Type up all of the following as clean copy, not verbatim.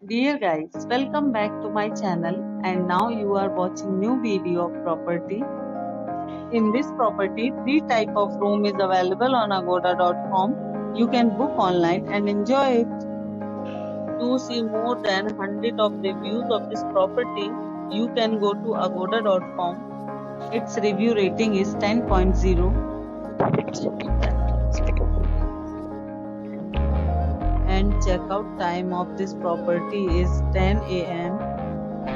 Dear guys, welcome back to my channel and now you are watching new video of property. In this property, three type of room is available on agoda.com. You can book online and enjoy it. To see more than 100 of reviews of this property, you can go to agoda.com. Its review rating is 10.0 and checkout time of this property is 10 a.m.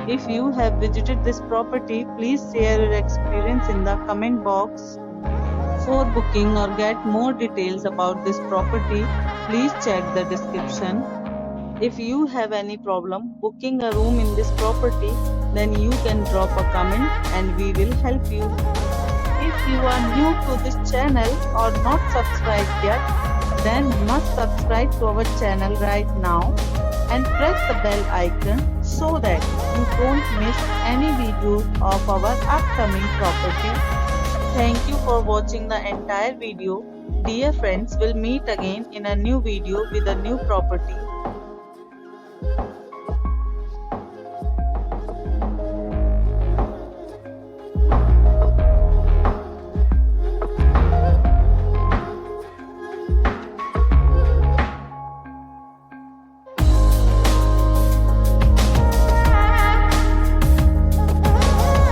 If you have visited this property, please share your experience in the comment box. For booking or get more details about this property, please check the description. If you have any problem booking a room in this property, then you can drop a comment and we will help you. If you are new to this channel or not subscribed yet, then must subscribe to our channel right now and press the bell icon so that you don't miss any videos of our upcoming property. Thank you for watching the entire video. Dear friends, we'll meet again in a new video with a new property.